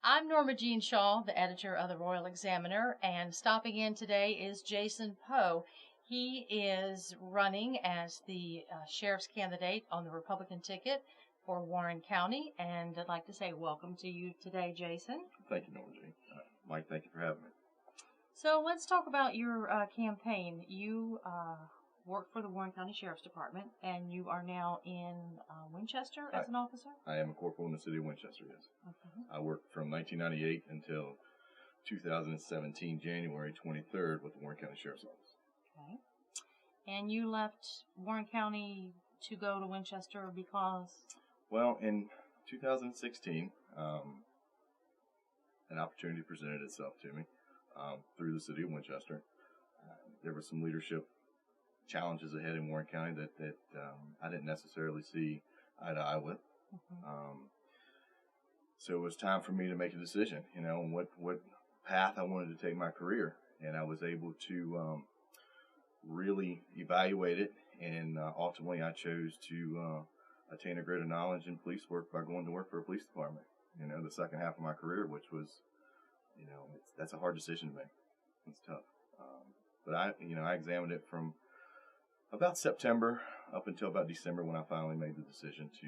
I'm Norma Jean Shaw, the editor of the Royal Examiner, and stopping in today is Jason Poe. He is running as the sheriff's candidate on the Republican ticket for Warren County, and I'd like to say welcome to you today, Jason. Thank you, Norma Jean. Mike, thank you for having me. So let's talk about your campaign. You work for the Warren County Sheriff's Department, and you are now in Winchester as an officer? I am a corporal in the city of Winchester, yes. Okay. I worked from 1998 until 2017, January 23rd, with the Warren County Sheriff's Office. Okay. And you left Warren County to go to Winchester because? Well, in 2016, an opportunity presented itself to me through the city of Winchester. There were some leadership challenges ahead in Warren County that I didn't necessarily see eye to eye with. Mm-hmm. So it was time for me to make a decision, on what path I wanted to take my career. And I was able to really evaluate it, and ultimately I chose to attain a greater knowledge in police work by going to work for a police department. The second half of my career, which was, that's a hard decision to make. It's tough. But I examined it from about September up until about December when I finally made the decision to,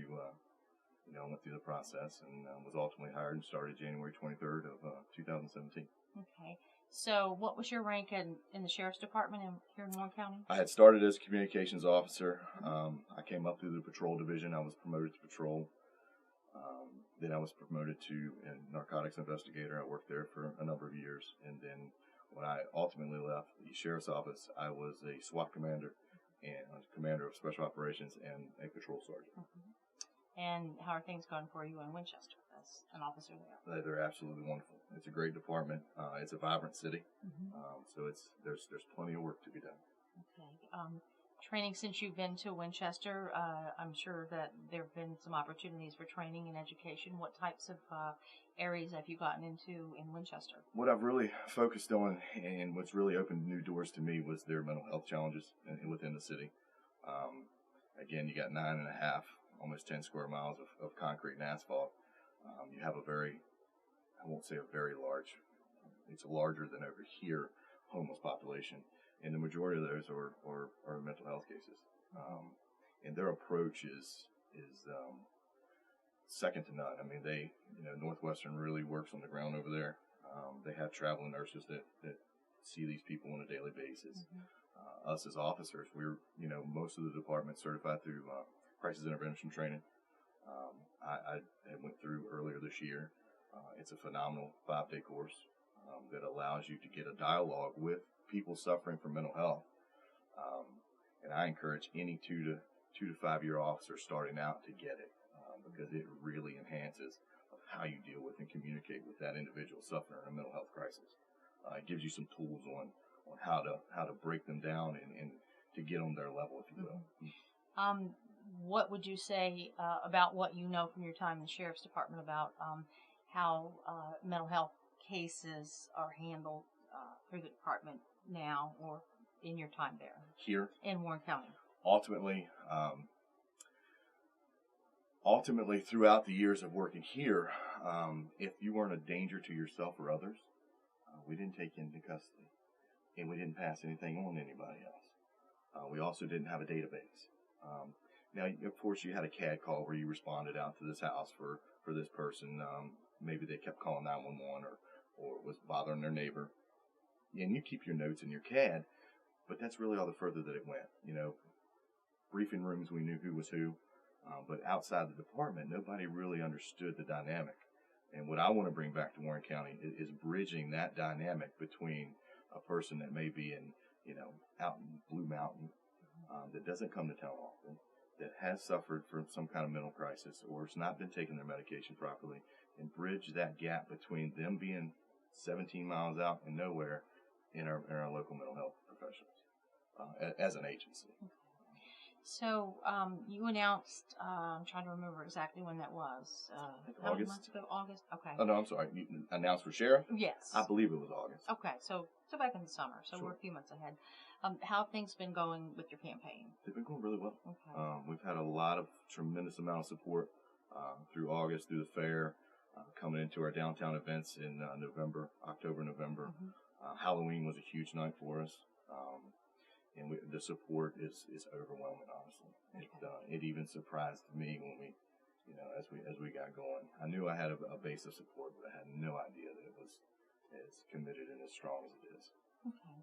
went through the process and was ultimately hired and started January 23rd of 2017. Okay. So what was your rank in the Sheriff's Department here in Warren County? I had started as a communications officer. I came up through the patrol division. I was promoted to patrol. Then I was promoted to a narcotics investigator. I worked there for a number of years. And then when I ultimately left the sheriff's office, I was a SWAT commander and commander of special operations and a patrol sergeant. Mm-hmm. And how are things going for you in Winchester as an officer there? They're absolutely wonderful. It's a great department. It's a vibrant city. Mm-hmm. So there's plenty of work to be done. Okay. Training since you've been to Winchester, I'm sure that there have been some opportunities for training and education. What types of areas have you gotten into in Winchester? What I've really focused on and what's really opened new doors to me was their mental health challenges within the city. Again, you got 9.5, almost 10 square miles of concrete and asphalt. You have I won't say a very large, it's larger than over here, homeless population. And the majority of those are mental health cases. And their approach is second to none. I mean, Northwestern really works on the ground over there. They have traveling nurses that see these people on a daily basis. Mm-hmm. Us as officers, we're, most of the department's certified through crisis intervention training. I went through earlier this year. It's a phenomenal 5-day course that allows you to get a dialogue with people suffering from mental health. And I encourage any 2 to 5 year officer starting out to get it because it really enhances how you deal with and communicate with that individual suffering a mental health crisis. It gives you some tools on how to break them down and to get on their level, if you will. Mm-hmm. What would you say about what you know from your time in the Sheriff's Department about how mental health cases are handled through the department now or in your time there? Here? In Warren County. Ultimately, throughout the years of working here, if you weren't a danger to yourself or others, we didn't take you into custody. And we didn't pass anything on to anybody else. We also didn't have a database. Now, of course, you had a CAD call where you responded out to this house for this person. Maybe they kept calling 911 or was bothering their neighbor. And you keep your notes in your CAD, but that's really all the further that it went. Briefing rooms, we knew who was who. But outside the department, nobody really understood the dynamic. And what I want to bring back to Warren County is bridging that dynamic between a person that may be out in Blue Mountain, that doesn't come to town often, that has suffered from some kind of mental crisis or has not been taking their medication properly, and bridge that gap between them being 17 miles out in nowhere in our local mental health professionals as an agency. So you announced, I'm trying to remember exactly when that was. How many months ago? August? Okay. Oh, no, I'm sorry. You announced for sheriff? Yes. I believe it was August. Okay, so back in the summer. So sure. We're a few months ahead. How have things been going with your campaign? They've been going really well. Okay. We've had a lot of tremendous amount of support through August, through the fair. coming into our downtown events in October, November. Halloween was a huge night for us. And the support is overwhelming, honestly. It even surprised me when we, as we got going. I knew I had a base of support, but I had no idea that it was as committed and as strong as it is. Okay.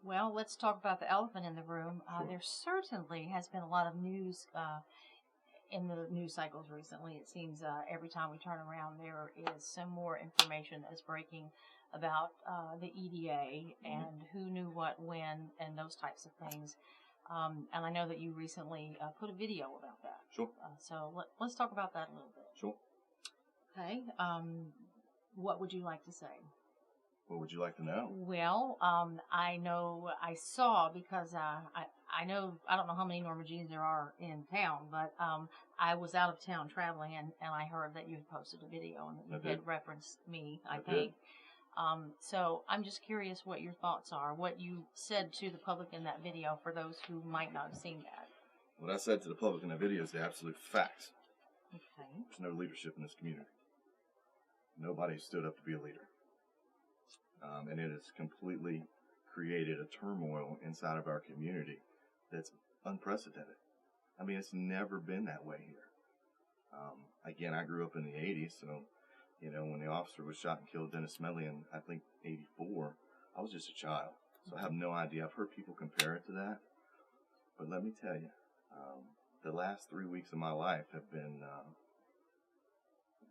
Well, let's talk about the elephant in the room. Sure. There certainly has been a lot of news in the news cycles recently. It seems every time we turn around, there is some more information that is breaking about the EDA and who knew what when and those types of things. And I know that you recently put a video about that. Sure. So let's talk about that a little bit. Sure. Okay. What would you like to say? What would you like to know? Well, I saw because I know, I don't know how many Norma Jeans there are in town, but I was out of town traveling and I heard that you had posted a video and that you had referenced me, I think. So I'm just curious what your thoughts are, what you said to the public in that video for those who might not have seen that. What I said to the public in that video is the absolute facts. Okay. There's no leadership in this community. Nobody stood up to be a leader. And it has completely created a turmoil inside of our community that's unprecedented. I mean, it's never been that way here. Again, I grew up in the 80s, so, when the officer was shot and killed, Dennis Smedley, in, I think, 84, I was just a child. So I have no idea. I've heard people compare it to that. But let me tell you, the last 3 weeks of my life have been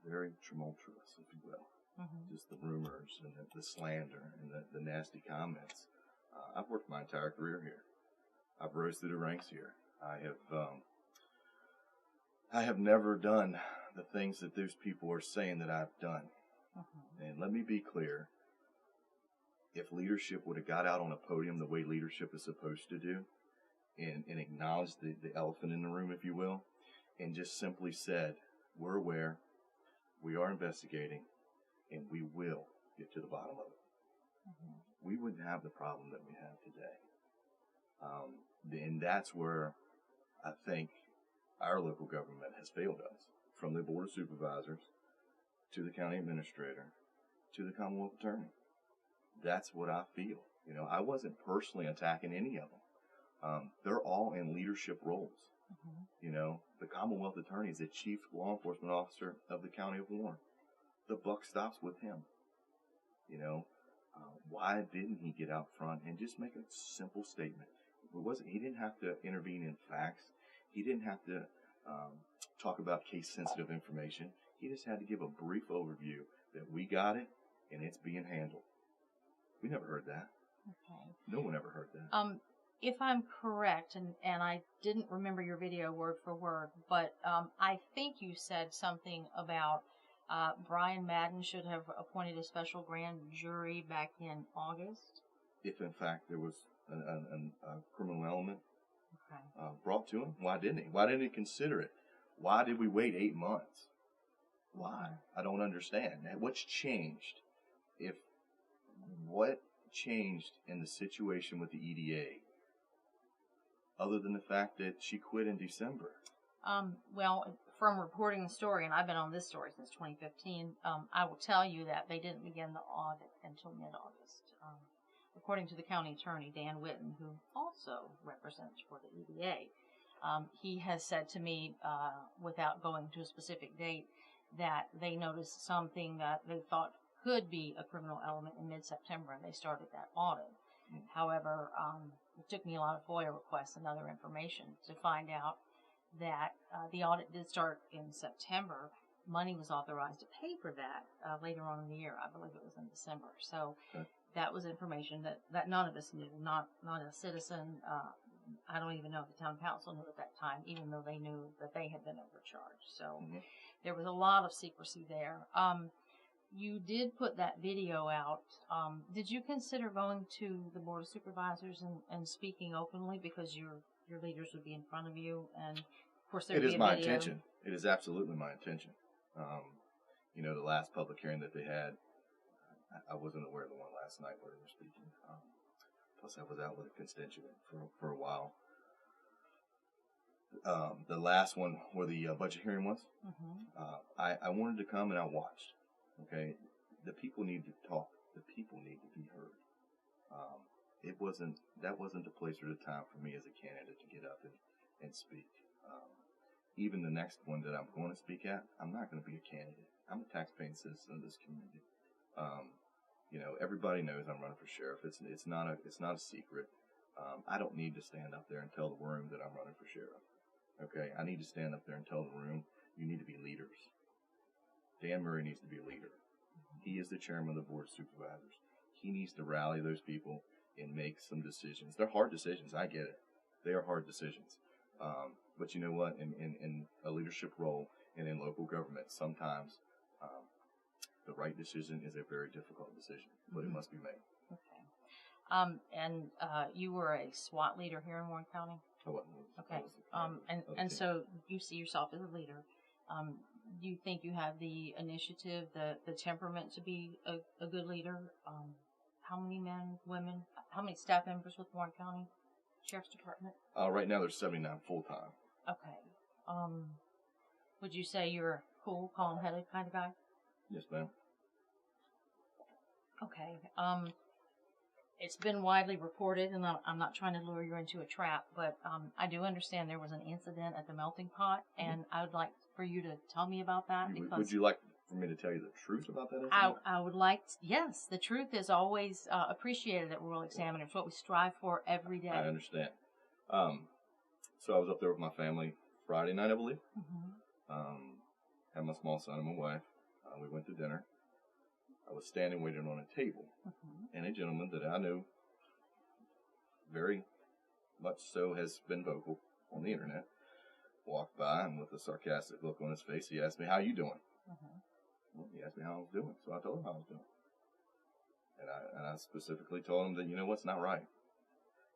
very tumultuous, if you will. Just the rumors and the slander and the nasty comments. I've worked my entire career here. I've rose through the ranks here. I have never done the things that those people are saying that I've done. And let me be clear. If leadership would have got out on a podium the way leadership is supposed to do and acknowledged the elephant in the room, if you will, and just simply said, we're aware, we are investigating, and we will get to the bottom of it. We wouldn't have the problem that we have today. And that's where I think our local government has failed us, from the Board of Supervisors to the county administrator to the Commonwealth Attorney. That's what I feel. I wasn't personally attacking any of them. They're all in leadership roles. The Commonwealth Attorney is the chief law enforcement officer of the County of Warren. The buck stops with him. Why didn't he get out front and just make a simple statement? He didn't have to intervene in facts. He didn't have to talk about case-sensitive information. He just had to give a brief overview that we got it and it's being handled. We never heard that. Okay. No one ever heard that. If I'm correct, and I didn't remember your video word for word, but I think you said something about Brian Madden should have appointed a special grand jury back in August. If, in fact, there was a criminal element brought to him, why didn't he? Why didn't he consider it? Why did we wait 8 months? Why? I don't understand. What's changed? What changed in the situation with the EDA, other than the fact that she quit in December? Well, from reporting the story, and I've been on this story since 2015, I will tell you that they didn't begin the audit until mid-August. According to the county attorney, Dan Whitten, who also represents for the EDA, he has said to me, without going to a specific date, that they noticed something that they thought could be a criminal element in mid-September, and they started that audit. However, it took me a lot of FOIA requests and other information to find out that the audit did start in September. Money was authorized to pay for that later on in the year. I believe it was in December. So that was information that none of us knew, not a citizen. I don't even know if the town council knew at that time, even though they knew that they had been overcharged. So there was a lot of secrecy there. You did put that video out. Did you consider going to the Board of Supervisors and speaking openly, because your leaders would be in front of you, and of course there would be a video? It is my intention. It is absolutely my intention. The last public hearing that they had, I wasn't aware of the one last night where they were speaking. Plus, I was out with a constituent for a while. The last one where the budget hearing was, I wanted to come and I watched. Okay, the people need to talk. The people need to be heard. That wasn't the place or the time for me as a candidate to get up and speak. Even the next one that I'm going to speak at, I'm not going to be a candidate. I'm a taxpaying citizen of this community. Everybody knows I'm running for sheriff. It's not a secret. I don't need to stand up there and tell the room that I'm running for sheriff. Okay, I need to stand up there and tell the room, you need to be leaders. Dan Murray needs to be a leader. He is the chairman of the board of supervisors. He needs to rally those people and make some decisions. They're hard decisions. I get it. They are hard decisions. But you know what? In a leadership role and in local government, sometimes the right decision is a very difficult decision, but it must be made. Okay. You were a SWAT leader here in Warren County? Okay. So you see yourself as a leader. Do you think you have the initiative, the temperament to be a good leader? How many men, women, how many staff members with Warren County Sheriff's Department? Right now there's 79 full-time. Okay. Would you say you're a cool, calm-headed kind of guy? Yes, ma'am. Okay. It's been widely reported, and I'm not trying to lure you into a trap, but I do understand there was an incident at the melting pot, and I would like for you to tell me about that. Would you like for me to tell you the truth about that incident? I would like yes, the truth is always appreciated at Royal Examiner. It's what we strive for every day. I understand. So I was up there with my family Friday night, I believe. Had my small son and my wife. We went to dinner. I was standing waiting on a table, and a gentleman that I knew very much so has been vocal on the internet walked by, and with a sarcastic look on his face, he asked me, "How you doing?" Well, he asked me how I was doing, so I told him how I was doing. And I specifically told him that, you know what's not right.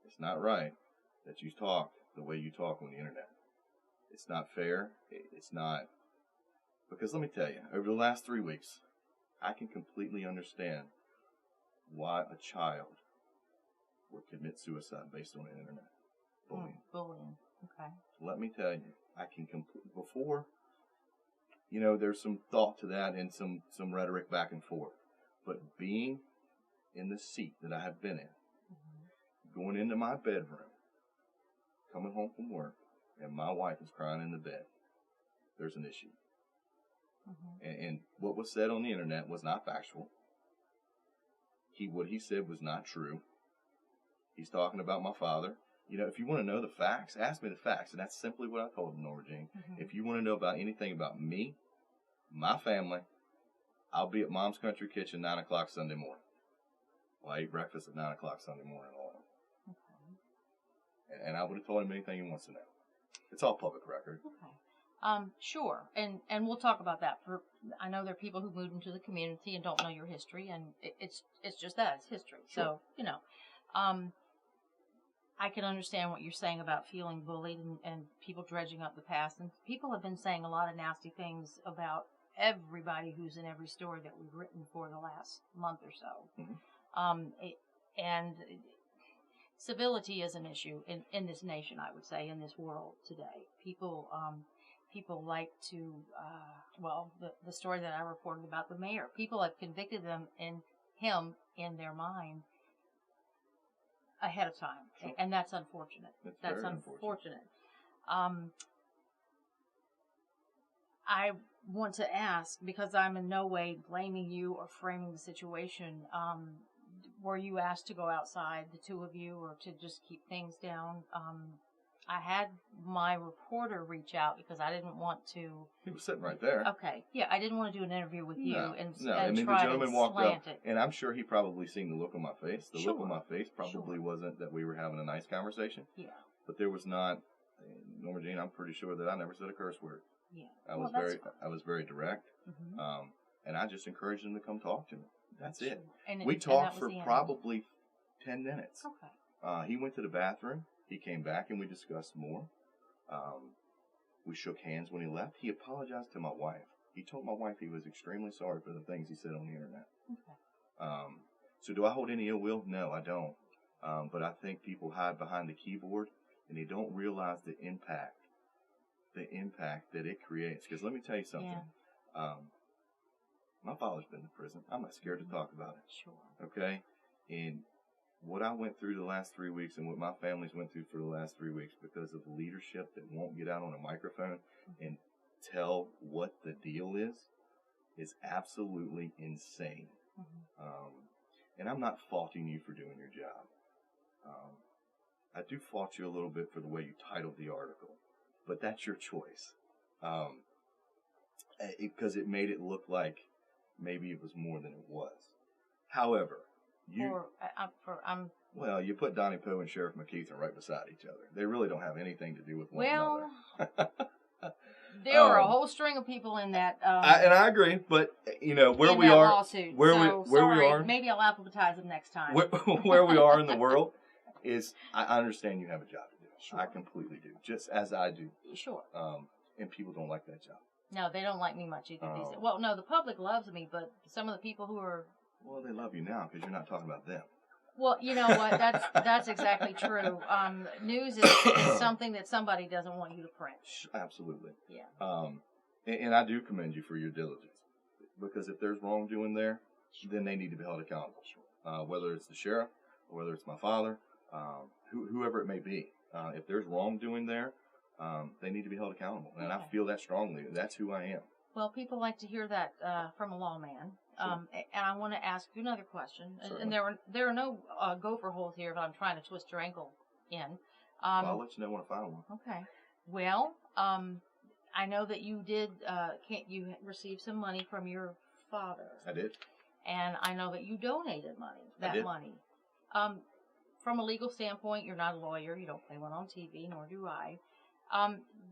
It's not right that you talk the way you talk on the internet. It's not fair. It's not. Because let me tell you, over the last 3 weeks, I can completely understand why a child would commit suicide based on the internet. Bullying. Okay. Let me tell you, I can before, there's some thought to that and some rhetoric back and forth. But being in the seat that I have been in, going into my bedroom, coming home from work, and my wife is crying in the bed, there's an issue. And what was said on the internet was not factual. What he said was not true. He's talking about my father. If you want to know the facts, ask me the facts. And that's simply what I told him, Norma Jean. If you want to know about anything about me, my family, I'll be at Mom's Country Kitchen 9 o'clock Sunday morning. Well, I eat breakfast at 9 o'clock Sunday morning. And I would have told him anything he wants to know. It's all public record. Okay. Sure, and we'll talk about that. I know there are people who moved into the community and don't know your history, and it's just that, it's history. Sure. So, I can understand what you're saying about feeling bullied and people dredging up the past, and people have been saying a lot of nasty things about everybody who's in every story that we've written for the last month or so. And civility is an issue in this nation, I would say, in this world today. People like to, the story that I reported about the mayor, people have convicted him in their mind ahead of time. Sure. And that's unfortunate. That's very unfortunate. I want to ask, because I'm in no way blaming you or framing the situation, were you asked to go outside, the two of you, or to just keep things down? I had my reporter reach out because I didn't want to. He was sitting right there. Okay, yeah, I didn't want to do an interview with you and I mean, try the gentleman to walked slant up, it. and I'm sure he probably seen the look on my face. The Sure. look on my face probably Sure. wasn't that we were having a nice conversation. Yeah. But there was not. Norma Jean, I'm pretty sure that I never said a curse word. Yeah. I was very direct. And I just encouraged him to come talk to me. That's it. We talked for probably 10 minutes. Okay. He went to the bathroom. He came back and we discussed more. We shook hands when he left. He apologized to my wife. He told my wife he was extremely sorry for the things he said on the internet. Okay. So do I hold any ill will? No, I don't. But I think people hide behind the keyboard and they don't realize the impact the impact that it creates. Because let me tell you something. Yeah. My father's been in prison. I'm not scared to talk about it. Sure. Okay? And what I went through the last 3 weeks and what my family's went through for the last 3 weeks because of leadership that won't get out on a microphone and tell what the deal is absolutely insane. And I'm not faulting you for doing your job. I do fault you a little bit for the way you titled the article, but that's your choice. Because it made it look like maybe it was more than it was. However, well, you put Donnie Poe and Sheriff McKeithen right beside each other. They really don't have anything to do with one another. There were a whole string of people in that. And I agree, but where we are, lawsuit. where we sorry, are, maybe I'll alphabetize them next time. Where we are in the world is, I understand you have a job to do. Sure. I completely do, just as I do. Sure. And people don't like that job. No, they don't like me much either. Well, no, the public loves me, but some of the people who are... Well, they love you now because you're not talking about them. Well, you know what? That's exactly true. News is something that somebody doesn't want you to print. Absolutely. Yeah. And I do commend you for your diligence, because if there's wrongdoing there, then they need to be held accountable. Whether it's the sheriff or whether it's my father, whoever it may be. If there's wrongdoing there, they need to be held accountable. And I feel that strongly. That's who I am. Well, people like to hear that from a lawman. Sure. And I want to ask you another question. Certainly. And there are no gopher holes here, but I'm trying to twist your ankle in. Well, I'll let you know when I find one. Okay. Well, I know that you did. You received some money from your father. I did. And I know that you donated money. That money. From a legal standpoint, you're not a lawyer. You don't play one on TV, nor do I.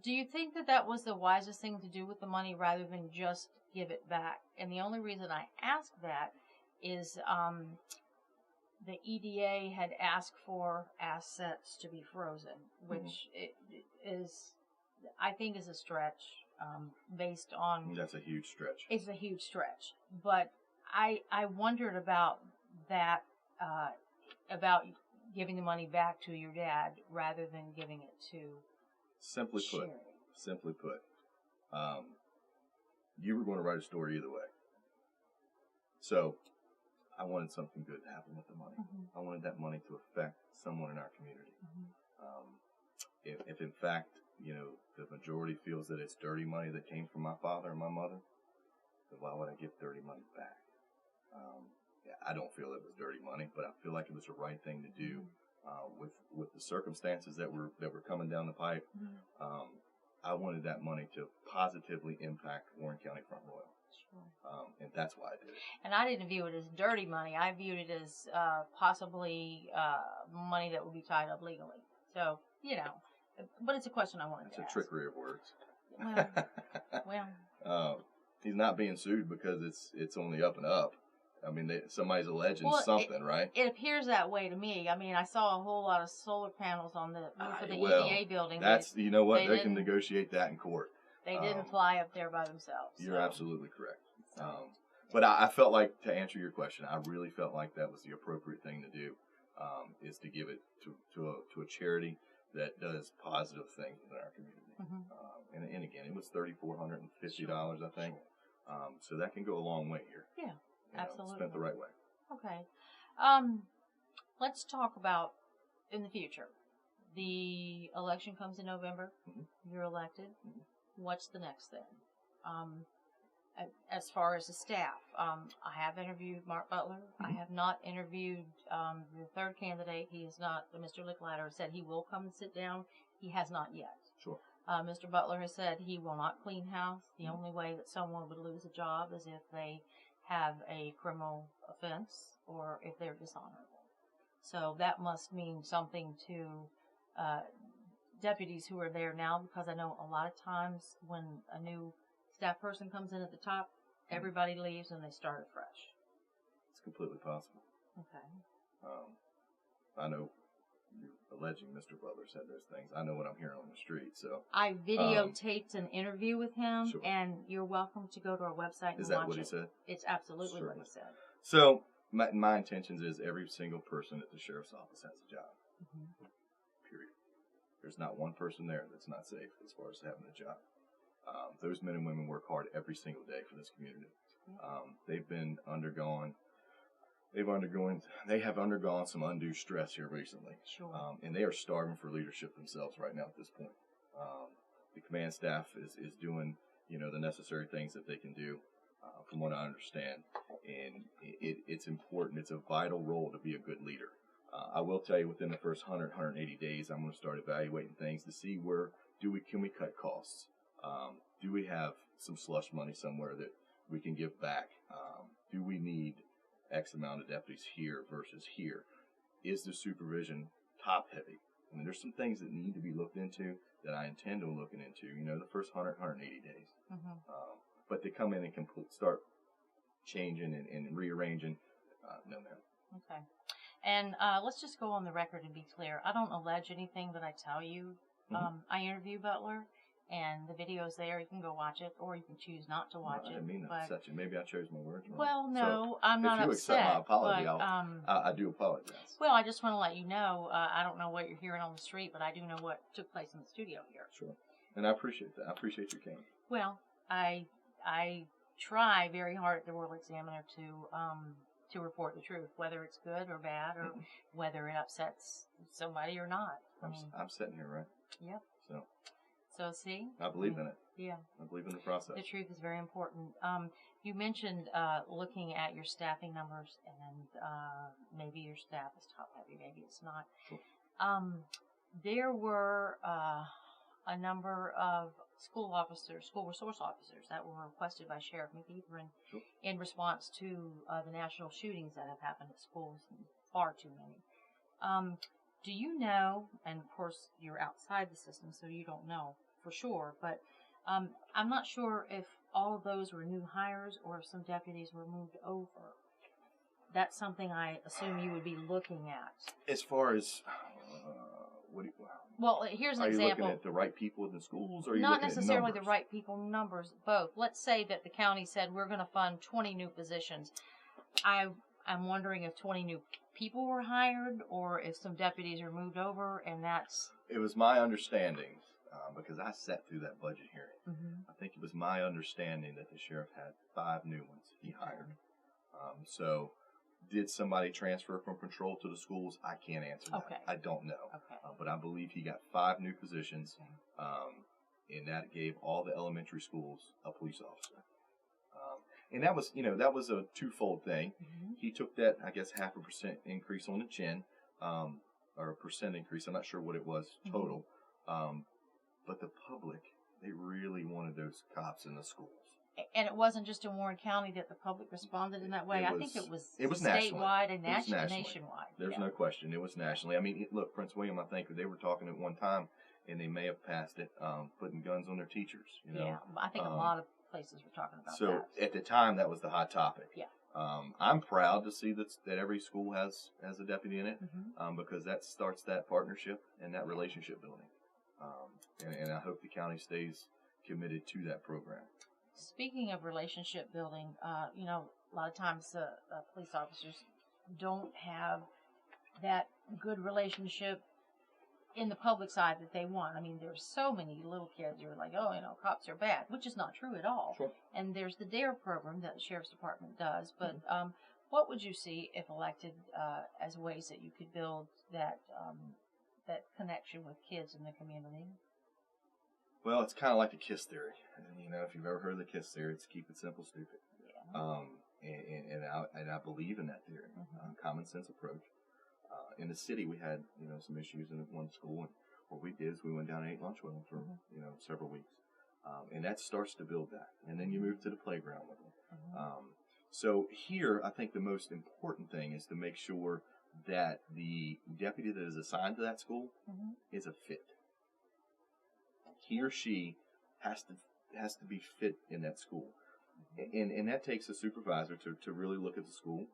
Do you think that was the wisest thing to do with the money rather than just give it back? And the only reason I ask that is the EDA had asked for assets to be frozen, which I think is a stretch based on... That's a huge stretch. It's a huge stretch. But I wondered about that, about giving the money back to your dad rather than giving it to... Simply put, you were going to write a story either way. So I wanted something good to happen with the money. I wanted that money to affect someone in our community. If in fact, the majority feels that it's dirty money that came from my father and my mother, then why would I give dirty money back? I don't feel it was dirty money, but I feel like it was the right thing to do. With the circumstances that were coming down the pipe, I wanted that money to positively impact Warren County Front Royal. Sure. And that's why I did it. And I didn't view it as dirty money. I viewed it as possibly money that would be tied up legally. So, but it's a question I wanted to ask. It's a trickery of words. Well. He's not being sued because it's on the up and up. I mean, somebody's alleging something, right? It appears that way to me. I mean, I saw a whole lot of solar panels on the roof of the EDA building. That's, you know what, they can negotiate that in court. They didn't fly up there by themselves. You're absolutely correct. But I felt like, to answer your question, I really felt like that was the appropriate thing to do, is to give it to a charity that does positive things in our community. And again, it was $3,450, I think. So that can go a long way here. Yeah. Absolutely. Spent the right way. Okay. Let's talk about in the future. The election comes in November. You're elected. What's the next thing? As far as the staff, I have interviewed Mark Butler. I have not interviewed the third candidate. He is not. Mr. Licklider said he will come and sit down. He has not yet. Sure. Mr. Butler has said he will not clean house. The only way that someone would lose a job is if they have a criminal offense or if they're dishonorable. So that must mean something to deputies who are there now, because I know a lot of times when a new staff person comes in at the top, everybody leaves and they start afresh. It's completely possible. Okay. I know you're alleging Mr. Butler said those things. I know what I'm hearing on the street. So I videotaped an interview with him, sure. And you're welcome to go to our website and watch it. Is that what he said? It's absolutely Certainly. what he said. So my intentions is every single person at the sheriff's office has a job. Period. There's not one person there that's not safe as far as having a job. Those men and women work hard every single day for this community. They have undergone some undue stress here recently. Sure. And they are starving for leadership themselves right now at this point. The command staff is doing, the necessary things that they can do, from what I understand. And it's important. It's a vital role to be a good leader. I will tell you, within the first 180 days, I'm going to start evaluating things to see can we cut costs? Do we have some slush money somewhere that we can give back? Do we need X amount of deputies here versus here? Is the supervision top heavy? I mean, there's some things that need to be looked into that I intend on looking into, the first 180 days. But to come in and start changing and rearranging, no, ma'am. Okay. And let's just go on the record and be clear. I don't allege anything that I tell you. I interview Butler, and the video's there. You can go watch it, or you can choose not to watch it. I didn't mean to upset you. Maybe I chose my words wrong. Well, no, so I'm not upset. If you accept my apology, but, I do apologize. Well, I just want to let you know, I don't know what you're hearing on the street, but I do know what took place in the studio here. Sure. And I appreciate that. I appreciate your candor. Well, I try very hard at the Royal Examiner to report the truth, whether it's good or bad, or whether it upsets somebody or not. I'm sitting here, right? Yep. So see? I believe in it. Yeah. I believe in the process. The truth is very important. You mentioned looking at your staffing numbers, and maybe your staff is top heavy, maybe it's not. Sure. There were a number of school resource officers that were requested by Sheriff McEachern in response to the national shootings that have happened at schools, far too many. Do you know, and of course you're outside the system, so you don't know for sure, but I'm not sure if all of those were new hires or if some deputies were moved over. That's something I assume you would be looking at. As far as well, here's an example. Are you looking at the right people in the schools, or are you not looking necessarily at numbers? The right people, numbers, both. Let's say that the county said we're going to fund 20 new positions. I'm wondering if 20 new people were hired, or if some deputies were moved over, and that's... It was my understanding, because I sat through that budget hearing. I think it was my understanding that the sheriff had 5 new ones he hired. So, did somebody transfer from patrol to the schools? I can't answer that. Okay. I don't know. Okay. But I believe he got 5 new positions, and that gave all the elementary schools a police officer. And that was a twofold thing. He took that, I guess, 0.5% increase on the chin, or a percent increase. I'm not sure what it was total. But the public, they really wanted those cops in the schools. And it wasn't just in Warren County that the public responded in that way. I think it was statewide and nationwide. There's no question. It was nationally. I mean, look, Prince William, I think they were talking at one time, and they may have passed it, putting guns on their teachers. Yeah, I think a lot of places were talking about that. So at the time, that was the hot topic. Yeah. I'm proud to see that every school has a deputy in it, because that starts that partnership and that relationship building. And I hope the county stays committed to that program. Speaking of relationship building, a lot of times police officers don't have that good relationship in the public side that they want. I mean, there's so many little kids who are like, cops are bad, which is not true at all. Sure. And there's the DARE program that the Sheriff's Department does. But what would you see if elected as ways that you could build that connection with kids in the community? Well, it's kind of like the KISS theory. If you've ever heard of the KISS theory, it's keep it simple, stupid. Yeah. And I believe in that theory, common sense approach. In the city, we had some issues in one school, and what we did is we went down and ate lunch with them for several weeks, and that starts to build that. And then you move to the playground with them. So here, I think the most important thing is to make sure that the deputy that is assigned to that school is a fit. He or she has to be fit in that school, and that takes a supervisor to really look at the school,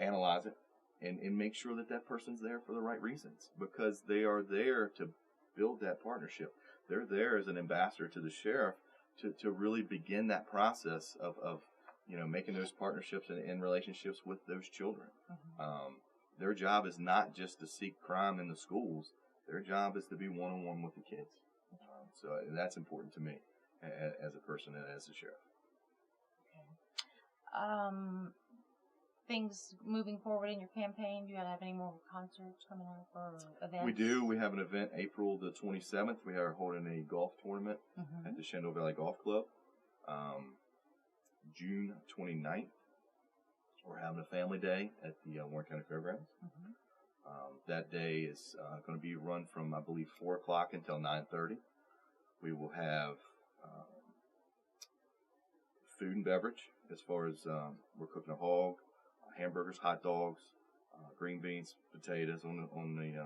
analyze it, and make sure that person's there for the right reasons, because they are there to build that partnership. They're there as an ambassador to the sheriff to really begin that process of making those partnerships and relationships with those children. Their job is not just to seek crime in the schools. Their job is to be one-on-one with the kids. So that's important to me as a person and as a sheriff. Okay. Things moving forward in your campaign? Do you have any more concerts coming up or events? We do. We have an event April the 27th. We are holding a golf tournament at the Shenandoah Valley Golf Club. June 29th, we're having a family day at the Warren County Fairgrounds. That day is going to be run from, I believe, 4 o'clock until 9:30. We will have food and beverage as far as we're cooking a hog, hamburgers, hot dogs, green beans, potatoes on the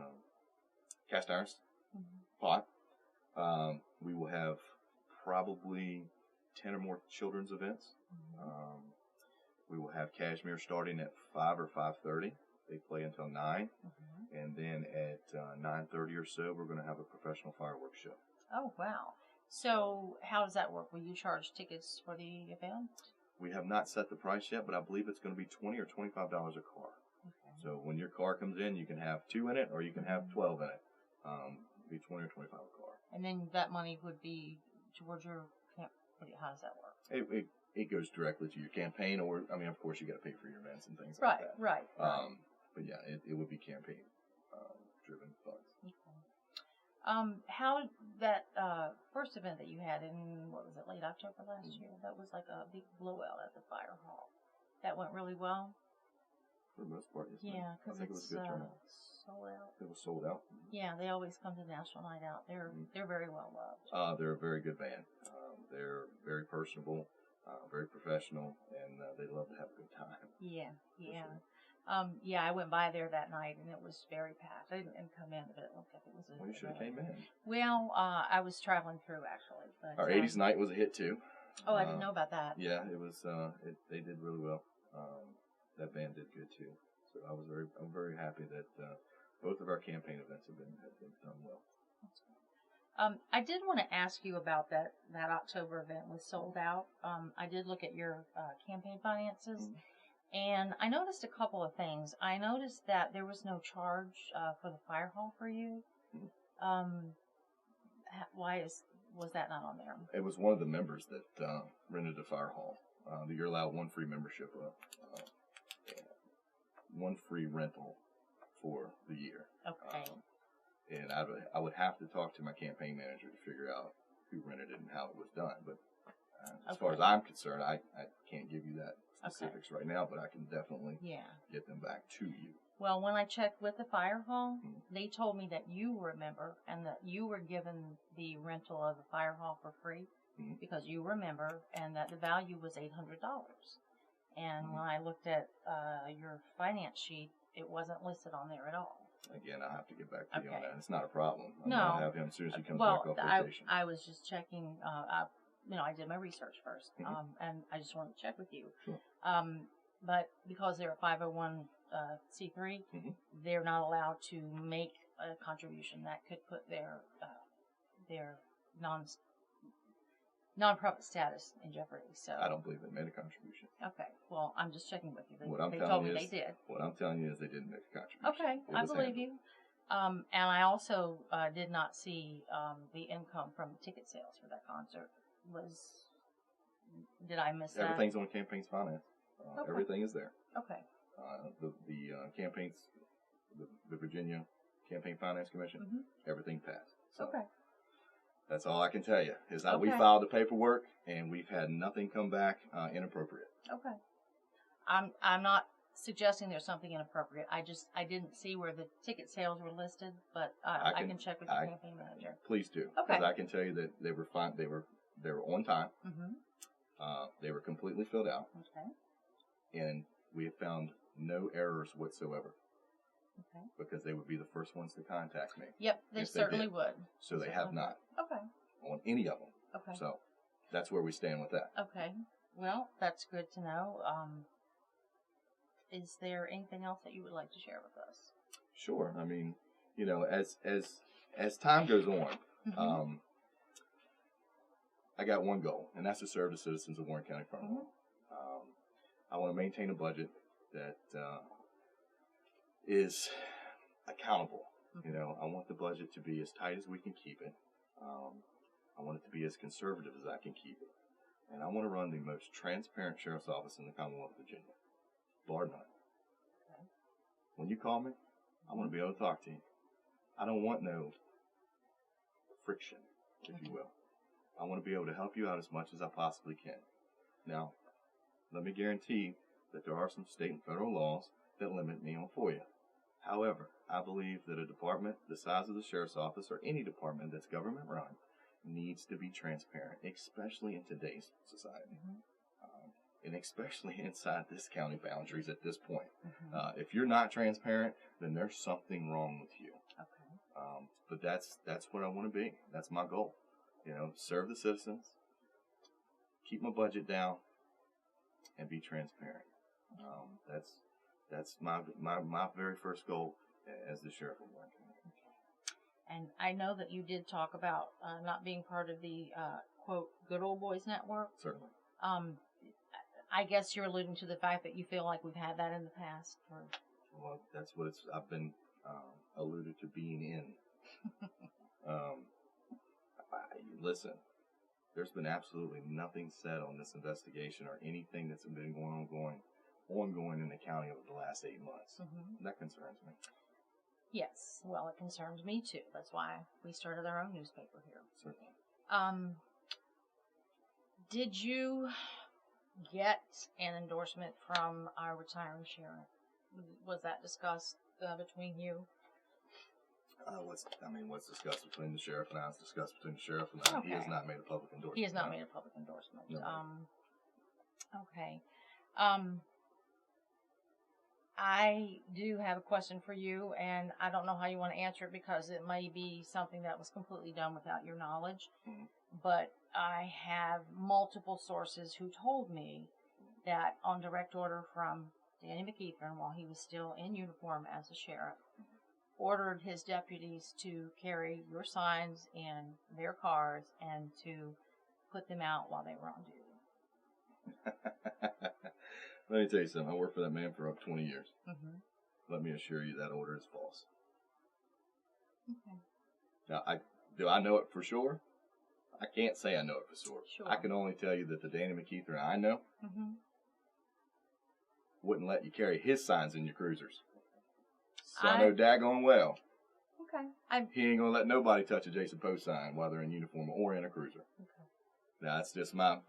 cast iron pot. We will have probably 10 or more children's events. We will have Cashmere starting at 5 or 5:30. They play until 9. And then at 9:30 or so, we're going to have a professional fireworks show. Oh, wow. So how does that work? Will you charge tickets for the event? We have not set the price yet, but I believe it's going to be $20 or $25 a car. Okay. So when your car comes in, you can have 2 in it or you can have 12 in it. Be 20 or 25 a car. And then that money would be towards your camp. How does that work? It goes directly to your campaign, or I mean, of course, you got to pay for your events and things like that. Right. But yeah, it would be campaign driven funds. Okay. How that first event that you had in, what was it, late October last year? That was like a big blowout at the fire hall. That went really well? For the most part, yes. Yeah, because it was a good turnout. Sold out. It was sold out. Yeah, they always come to National Night Out. They're very well loved. They're a very good band. They're very personable, very professional, and they love to have a good time. Yeah. Yeah, I went by there that night, and it was very packed. I didn't come in, but it looked like it was. Well, you should have came in. Well, I was traveling through, actually. But, our 80s night was a hit, too. Oh, I didn't know about that. Yeah, it was. They did really well. That band did good, too. So I'm very happy that both of our campaign events have been done well. That's good. I did want to ask you about that October event was sold out. I did look at your campaign finances, and I noticed a couple of things. I noticed that there was no charge for the fire hall for you. Why was that not on there? It was one of the members that rented the fire hall. You're allowed one free membership, one free rental for the year. Okay. And I would have to talk to my campaign manager to figure out who rented it and how it was done. But as far as I'm concerned, I can't give you that specifics right now, but I can definitely get them back to you. Well, when I checked with the fire hall, they told me that you were a member and that you were given the rental of the fire hall for free because you were a member, and that the value was $800. And when I looked at your finance sheet, it wasn't listed on there at all. Again, I'll have to get back to you on that. It's not a problem. No. I'll have him as soon as he comes back off vacation. I was just checking. I did my research first, and I just wanted to check with you. Sure. But because they're a 501c3, they're not allowed to make a contribution that could put their nonprofit status in jeopardy. So I don't believe they made a contribution. Okay. Well, I'm just checking with you. They told me they did. What I'm telling you is they didn't make a contribution. Okay, I believe you. And I also did not see the income from ticket sales for that concert. Did I miss that? Everything's on campaign's finance. Everything is there. Okay. The campaigns, the Virginia Campaign Finance Commission, everything passed. So okay. That's all I can tell you is that we filed the paperwork and we've had nothing come back inappropriate. Okay. I'm not suggesting there's something inappropriate. I didn't see where the ticket sales were listed, but I can check with the campaign manager. Please do. Okay. Because I can tell you that they were fine. They were on time. They were completely filled out. Okay. And we have found no errors whatsoever. Okay. Because they would be the first ones to contact me. Yep, they certainly would. So they have not. Okay. On any of them. Okay. So that's where we stand with that. Okay. Well, that's good to know. Is there anything else that you would like to share with us? Sure. I mean, as time goes on, I got one goal, and that's to serve the citizens of Warren County Farm. I want to maintain a budget that is accountable You know, I want the budget to be as tight as we can keep it. I want it to be as conservative as I can keep it. And I want to run the most transparent sheriff's office in the Commonwealth of Virginia, bar none. Okay. When you call me, I want to be able to talk to you. I don't want no friction, if you will. I want to be able to help you out as much as I possibly can. Now, let me guarantee that there are some state and federal laws that limit me on FOIA. However, I believe that a department the size of the sheriff's office or any department that's government run needs to be transparent, especially in today's society. And especially inside this county boundaries at this point. If you're not transparent, then there's something wrong with you. Okay. But that's what I want to be. That's my goal. You know, serve the citizens, keep my budget down, and be transparent. That's my very first goal as the sheriff of Warren County. And I know that you did talk about not being part of the quote Good Old Boys Network. Certainly. I guess you're alluding to the fact that you feel like we've had that in the past. Well, that's what I've been alluded to being in. Listen, there's been absolutely nothing said on this investigation or anything that's been ongoing in the county over the last 8 months. That concerns me. Yes, well, it concerns me too. That's why we started our own newspaper here. Certainly. Did you get an endorsement from our retiring sheriff? Was that discussed between you? What's discussed between the sheriff and I is discussed between the sheriff and I. Okay. He has not made a public endorsement. He has not made a public endorsement. No. Okay. I do have a question for you, and I don't know how you want to answer it because it may be something that was completely done without your knowledge. But I have multiple sources who told me that on direct order from Danny McKeithern, while he was still in uniform as a sheriff, ordered his deputies to carry your signs in their cars and to put them out while they were on duty. Let me tell you something. I worked for that man for up 20 years. Let me assure you that order is false. Okay. Now, do I know it for sure? I can't say I know it for sure. Sure. I can only tell you that the Danny McKeithern I know wouldn't let you carry his signs in your cruisers. So I know daggone well. Okay. He ain't gonna let nobody touch a Jason Poe sign while they're in uniform or in a cruiser. Okay. Now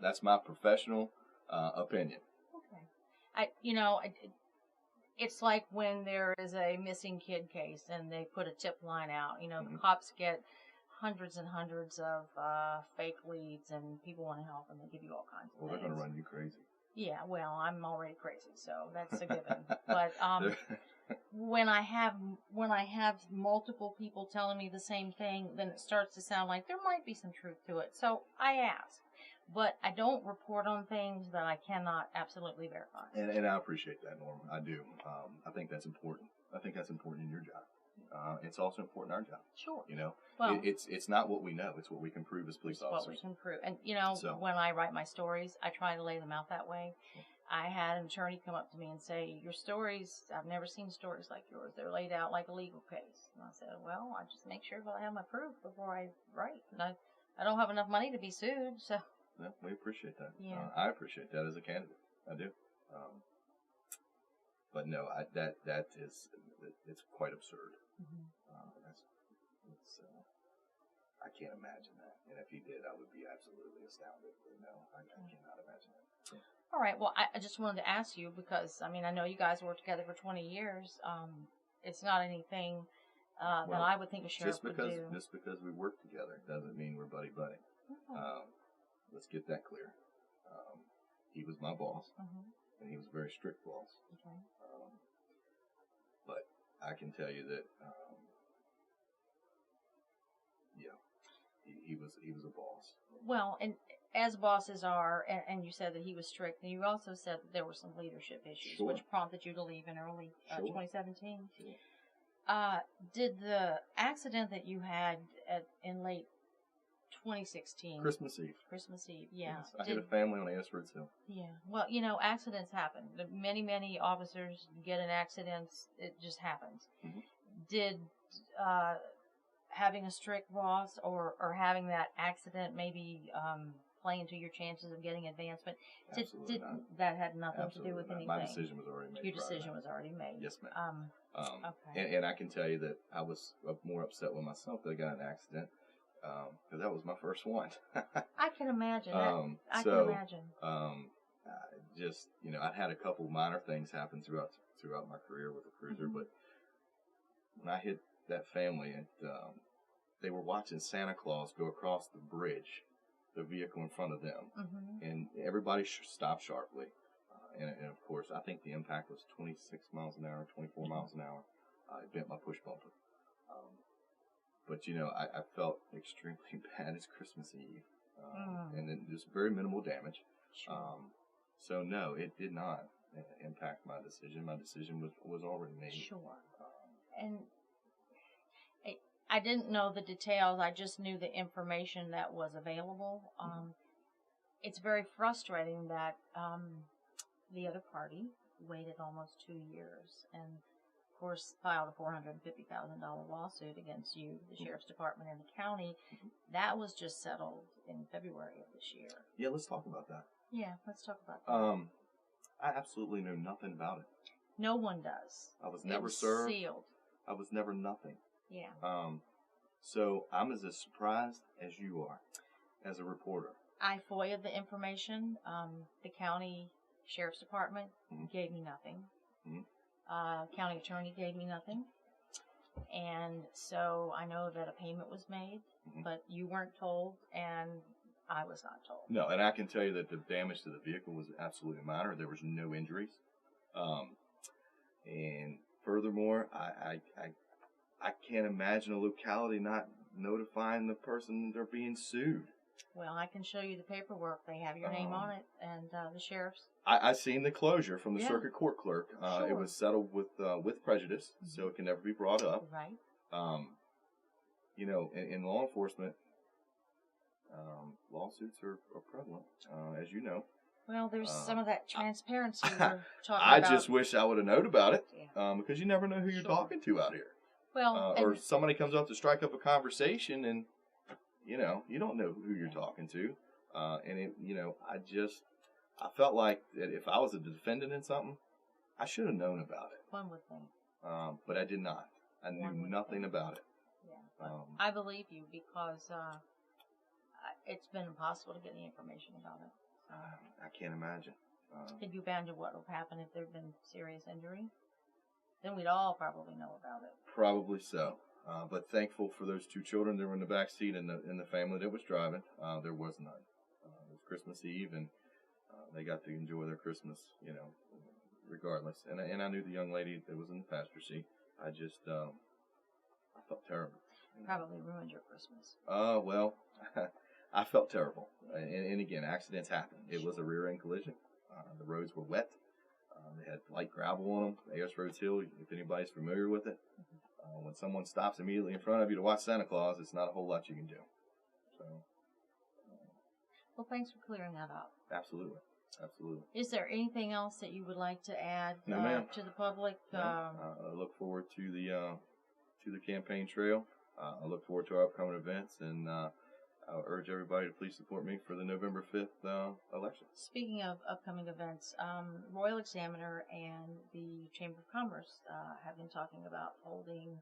that's my professional opinion. Okay. It's like when there is a missing kid case and they put a tip line out. The cops get hundreds and hundreds of fake leads and people want to help and they give you all kinds of things. Well, they're gonna run you crazy. Yeah, well, I'm already crazy, so that's a given. But when I have multiple people telling me the same thing, then it starts to sound like there might be some truth to it. So I ask, but I don't report on things that I cannot absolutely verify. And I appreciate that, Norma. I do. I think that's important. I think that's important in your job. It's also important in our job. Sure. Well, it's not what we know; it's what we can prove as police officers. What we can prove, and when I write my stories, I try to lay them out that way. I had an attorney come up to me and say, "Your stories, I've never seen stories like yours. They're laid out like a legal case." And I said, "Well, I just make sure that I have my proof before I write. And I don't have enough money to be sued, so." Yeah, we appreciate that. Yeah. I appreciate that as a candidate. I do. But no, it's quite absurd. I can't imagine that. And if he did, I would be absolutely astounded. But no, I cannot imagine that. Yeah. All right. Well, I just wanted to ask you because, I know you guys worked together for 20 years. It's not anything that I would think a sheriff would do. Just because we work together doesn't mean we're buddy-buddy. Let's get that clear. He was my boss, and he was a very strict boss. Okay. But I can tell you that, he was a boss. Well, and as bosses are, and you said that he was strict, and you also said that there were some leadership issues, Sure. which prompted you to leave in early Sure. 2017. Sure. Did the accident that you had in late 2016... Christmas Eve, yeah. Yes. I hit a family on Asford's Hill. Yeah. Well, accidents happen. Many, many officers get in accidents. It just happens. Did having a strict boss or having that accident maybe play into your chances of getting advancement? Absolutely not. That had nothing Absolutely to do with not. anything? My decision was already made. Your decision was already made. Yes, ma'am. Okay. And I can tell you that I was more upset with myself that I got in an accident because that was my first one. I can imagine. I can imagine. Just I'd had a couple minor things happen throughout my career with the cruiser, but when I hit that family and they were watching Santa Claus go across the bridge, the vehicle in front of them, and everybody stopped sharply. And of course, I think the impact was 26 miles an hour, 24 miles an hour. It bent my push bumper. But I felt extremely bad. It's Christmas Eve, and then there's very minimal damage. Sure. So no, it did not impact my decision. My decision was already made. Sure. And I didn't know the details. I just knew the information that was available. It's very frustrating that the other party waited almost 2 years and, of course, filed a $450,000 lawsuit against you, the Sheriff's Department, and the county. That was just settled in February of this year. Yeah, let's talk about that. Yeah, let's talk about that. I absolutely knew nothing about it. No one does. I was never served. Sealed. I was never nothing. Yeah. So I'm as surprised as you are, as a reporter. I FOIA'd the information. The county Sheriff's Department gave me nothing. County attorney gave me nothing. And so I know that a payment was made, but you weren't told, and I was not told. No, and I can tell you that the damage to the vehicle was absolutely minor. There was no injuries. And furthermore, I can't imagine a locality not notifying the person they're being sued. Well, I can show you the paperwork. They have your name on it, and the sheriff's. I seen the closure from the circuit court clerk. Sure. It was settled with prejudice, so it can never be brought up. Right. In law enforcement, lawsuits are prevalent, as you know. Well, there's some of that transparency we're talking about. I just wish I would have known about it, because you never know who you're talking to out here. Well, or somebody comes up to strike up a conversation, and you don't know who you're talking to, I felt like that if I was a defendant in something, I should have known about it. One would think. But I did not. I knew nothing about it. Yeah, but I believe you because it's been impossible to get any information about it. I can't imagine. Could you imagine what would happen if there had been serious injury? Then we'd all probably know about it. Probably so. But thankful for those two children that were in the back seat and the family that was driving. There was none. It was Christmas Eve, and they got to enjoy their Christmas, regardless. And I knew the young lady that was in the passenger seat. I just, I felt terrible. Probably ruined your Christmas. Well, I felt terrible. And again, accidents happen. It was a rear-end collision. The roads were wet. They had light gravel on them. A.S. Rhodes Hill, if anybody's familiar with it. When someone stops immediately in front of you to watch Santa Claus, it's not a whole lot you can do. So. Well, thanks for clearing that up. Absolutely. Is there anything else that you would like to add to the public? No. I look forward to the campaign trail. I look forward to our upcoming events, and I'll urge everybody to please support me for the November 5th election. Speaking of upcoming events, Royal Examiner and the Chamber of Commerce have been talking about holding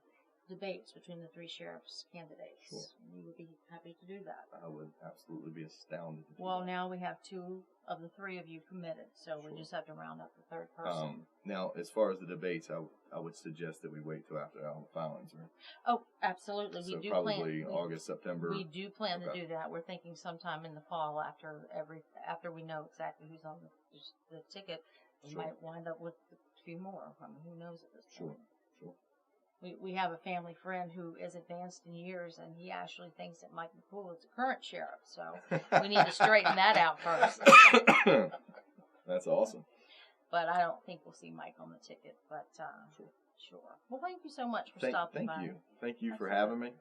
debates between the three sheriffs candidates. Sure. You would be happy to do that. I would absolutely be astounded to do Well, that. now we have 2 of the 3 of you committed, so we just have to round up the 3rd person. Now, as far as the debates, I would suggest that we wait till after all the filings are. Oh, absolutely. So we do probably plan, August, September. We do plan to do that. We're thinking sometime in the fall after we know exactly who's on the ticket. We might wind up with a few more. I mean, who knows at this point? Sure. We have a family friend who is advanced in years, and he actually thinks that Mike McCool is the current sheriff. So we need to straighten that out first. That's awesome. But I don't think we'll see Mike on the ticket. But sure. Well, thank you so much for stopping by. Thank you for having me.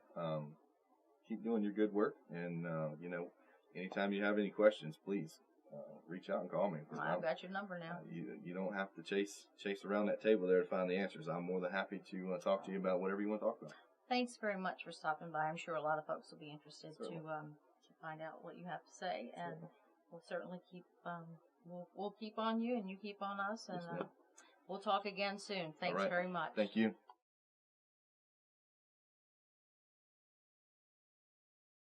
Keep doing your good work, and anytime you have any questions, please reach out and call me. I've got your number now. You don't have to chase around that table there to find the answers. I'm more than happy to talk to you about whatever you want to talk about. thanks very much for stopping by. I'm sure a lot of folks will be interested Certainly. to find out what you have to say, and Certainly. we'll certainly keep we'll keep on you, and you keep on us, and Yes, ma'am. we'll talk again soon. Thanks All right. very much. Thank you.